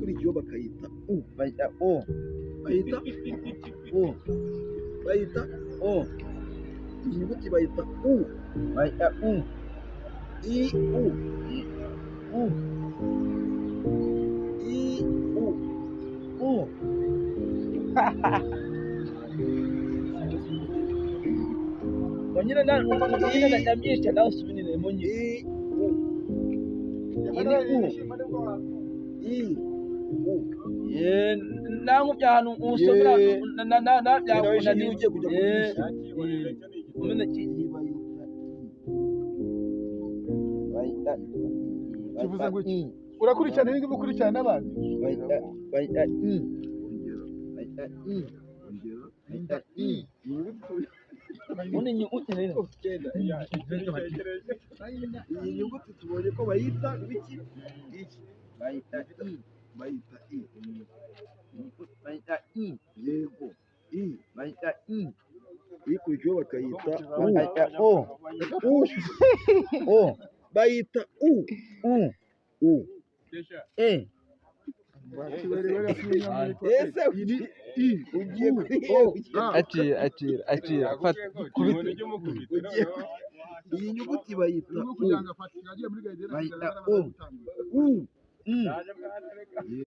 ikurikiyeho bakayita u, bayita o, bayita u, bayita o, iyi nyuguti bayita u, bayita u, i u, u, i u, u. Nyine ndamyisha nawe subinire munyi. i u, Iyi ni u. i u. Nangu byahanu usomera na byakunda niba ugiye kujya kubyisha umenye bayita kivuze ngo iki urakurikirana ibingibi ukurikirana n'abandi bayita bayita Muni nyuguti rero. iyi nyuguti tubonye ko bayita ibiki iki Bayita i, bayita i, bayita i, yego i, bayita i, ikurikiyeho bakayita u, bayita o, u, o, bayita u, u, u. e. Ese ugiye kuri Acira fata kubita iyi nyuguti bayita u, bayita o, u.